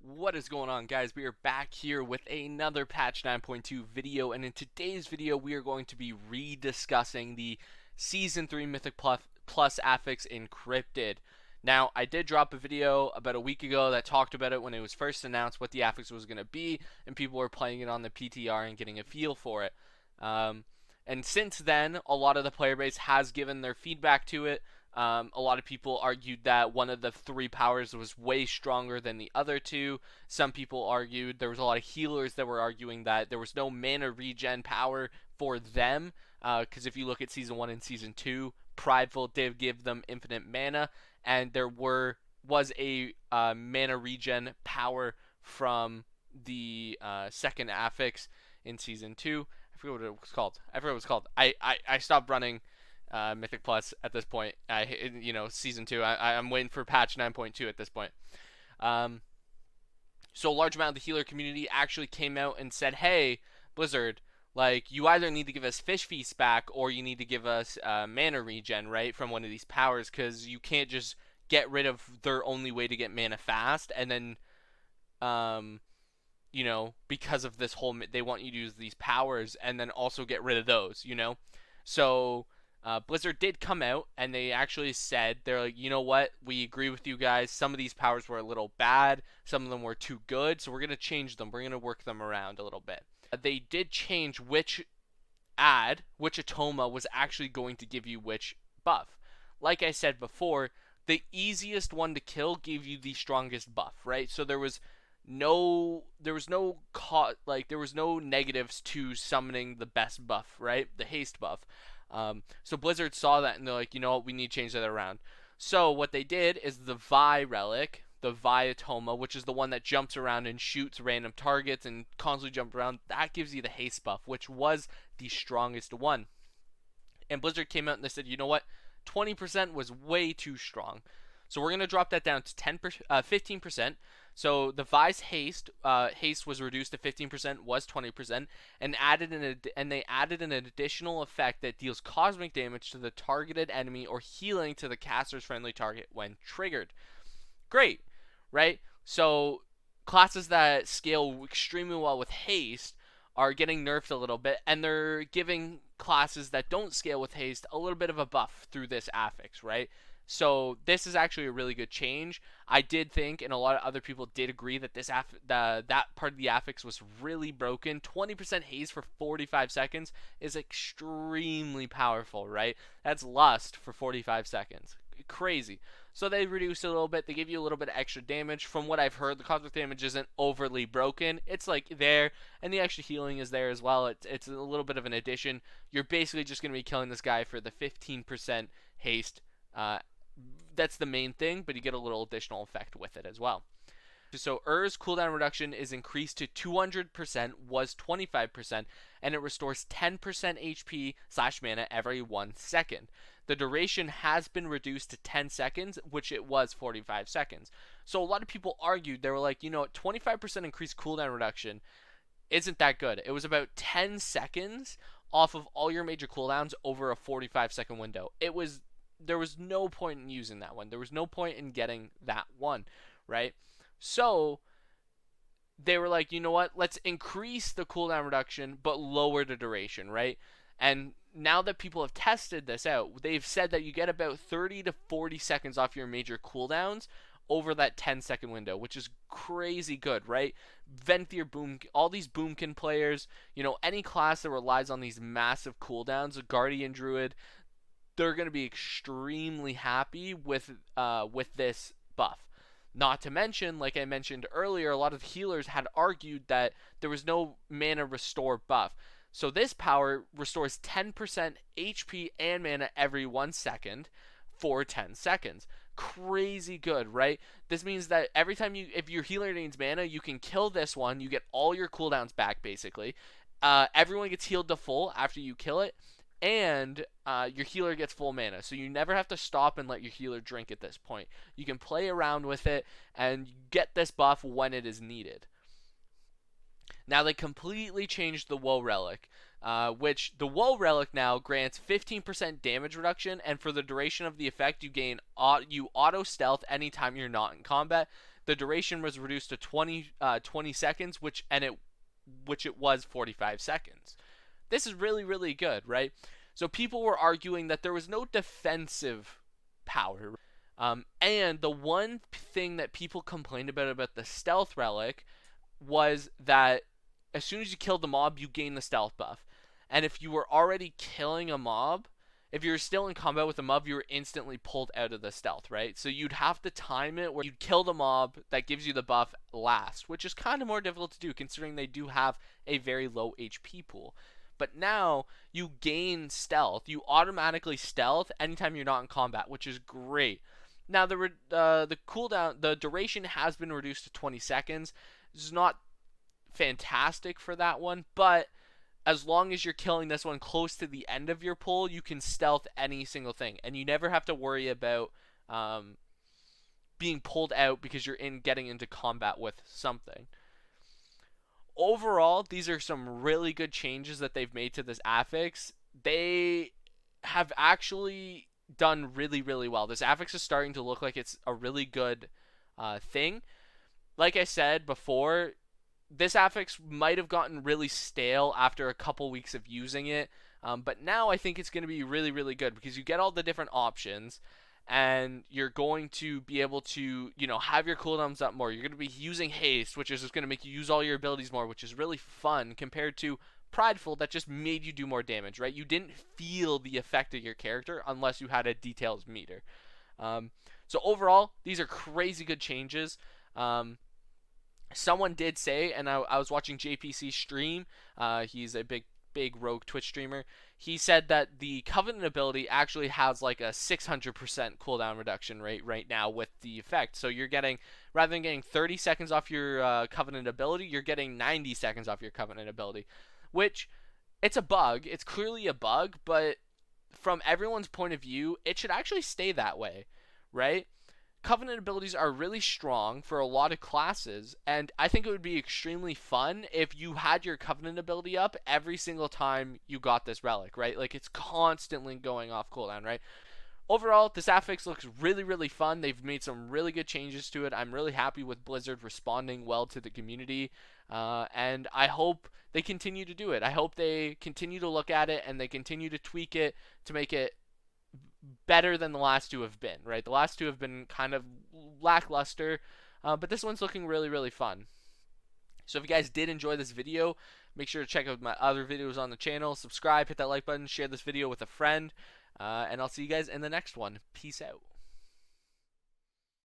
What is going on, guys? We are back here with another patch 9.2 video, and in today's video we are going to be rediscussing the Season 3 Mythic Plus Affix Encrypted. Now, I did drop a video about a week ago that talked about it when it was first announced what the affix was going to be, and people were playing it on the PTR and getting a feel for it. And since then, a lot of the player base has given their feedback to it. A lot of people argued that one of the three powers was way stronger than the other two. Some people argued, there was a lot of healers that were arguing that there was no mana regen power for them, because if you look at Season 1 and Season 2, Prideful did give them infinite mana, and there was a mana regen power from the second affix in Season 2. I forget what it was called. I stopped running Mythic Plus at this point. Season 2. I'm waiting for patch 9.2 at this point. So a large amount of the healer community actually came out and said, hey, Blizzard, like, you either need to give us Fish Feast back or you need to give us mana regen, right, from one of these powers, because you can't just get rid of their only way to get mana fast, and then, because of this whole, they want you to use these powers and then also get rid of those, So Blizzard did come out and they actually said, they're like, you know what, we agree with you guys. Some of these powers were a little bad, some of them were too good, so we're going to change them. We're going to work them around a little bit. They did change which Atoma was actually going to give you which buff. Like I said before, the easiest one to kill gave you the strongest buff, right? So there was no negatives to summoning the best buff, right? The haste buff. So Blizzard saw that and they're like, you know what, we need to change that around. So what they did is the Vi relic, the Vi Atoma, which is the one that jumps around and shoots random targets and constantly jumps around, that gives you the haste buff, which was the strongest one. And Blizzard came out and they said, you know what, 20% was way too strong. So we're going to drop that down to 15%. So the Vi's haste was reduced to 15%, was 20%, and they added an additional effect that deals cosmic damage to the targeted enemy or healing to the caster's friendly target when triggered. Great, right? So classes that scale extremely well with haste are getting nerfed a little bit, and they're giving classes that don't scale with haste a little bit of a buff through this affix, right? So this is actually a really good change. I did think, and a lot of other people did agree, that that part of the affix was really broken. 20% haste for 45 seconds is extremely powerful, right? That's lust for 45 seconds. Crazy. So they reduced it a little bit. They give you a little bit of extra damage. From what I've heard, the cosmic damage isn't overly broken. It's like there, and the extra healing is there as well. It's a little bit of an addition. You're basically just going to be killing this guy for the 15% haste. That's the main thing, but you get a little additional effect with it as well. So Ur's cooldown reduction is increased to 200%, was 25%, and it restores 10% HP/mana every 1 second. The duration has been reduced to 10 seconds, which it was 45 seconds. So a lot of people argued, they were like, 25% increased cooldown reduction isn't that good. It was about 10 seconds off of all your major cooldowns over a 45-second window. There was no point in using that one. There was no point in getting that one, right? So they were like, you know what? Let's increase the cooldown reduction but lower the duration, right? And now that people have tested this out, they've said that you get about 30 to 40 seconds off your major cooldowns over that 10-second window, which is crazy good, right? Venthyr, all these Boomkin players, any class that relies on these massive cooldowns, a Guardian Druid, they're going to be extremely happy with this buff. Not to mention, like I mentioned earlier, a lot of healers had argued that there was no mana restore buff. So this power restores 10% HP and mana every 1 second for 10 seconds. Crazy good, right? This means that every time if your healer needs mana, you can kill this one, you get all your cooldowns back basically. Everyone gets healed to full after you kill it. And your healer gets full mana, so you never have to stop and let your healer drink at this point. You can play around with it and get this buff when it is needed. Now they completely changed the Woe Relic, which the Woe Relic now grants 15% damage reduction, and for the duration of the effect, you auto stealth anytime you're not in combat. the duration was reduced to 20 seconds, which it was 45 seconds. This is really, really good, right? So people were arguing that there was no defensive power. And the one thing that people complained about the stealth relic was that as soon as you killed the mob, you gain the stealth buff. And if you were already killing a mob, if you were still in combat with a mob, you were instantly pulled out of the stealth, right? So you'd have to time it where you'd kill the mob that gives you the buff last, which is kind of more difficult to do considering they do have a very low HP pool. But now you gain stealth. You automatically stealth anytime you're not in combat, which is great. Now the cooldown, the duration has been reduced to 20 seconds. This is not fantastic for that one, but as long as you're killing this one close to the end of your pull, you can stealth any single thing, and you never have to worry about being pulled out because you're getting into combat with something. Overall, these are some really good changes that they've made to this affix. They have actually done really, really well. This affix is starting to look like it's a really good thing. Like I said before, this affix might have gotten really stale after a couple weeks of using it, but now I think it's going to be really, really good because you get all the different options, and you're going to be able to, have your cooldowns up more. You're going to be using haste, which is just going to make you use all your abilities more, which is really fun compared to prideful that just made you do more damage, right? You didn't feel the effect of your character unless you had a details meter. So overall, these are crazy good changes. Someone did say, and I was watching JPC stream, he's a big rogue Twitch streamer. He said that the Covenant ability actually has like a 600% cooldown reduction rate right now with the effect. So you're getting, rather than getting 30 seconds off your Covenant ability, you're getting 90 seconds off your Covenant ability, which it's a bug. It's clearly a bug, but from everyone's point of view, it should actually stay that way, right? Covenant abilities are really strong for a lot of classes, and I think it would be extremely fun if you had your Covenant ability up every single time you got this relic, right? Like, it's constantly going off cooldown, right? Overall, this affix looks really, really fun. They've made some really good changes to it. I'm really happy with Blizzard responding well to the community, and I hope they continue to do it. I hope they continue to look at it and they continue to tweak it to make it better than the last two have been, right? The last two have been kind of lackluster, but this one's looking really, really fun. So if you guys did enjoy this video, make sure to check out my other videos on the channel, subscribe, hit that like button, share this video with a friend, and I'll see you guys in the next one. Peace out.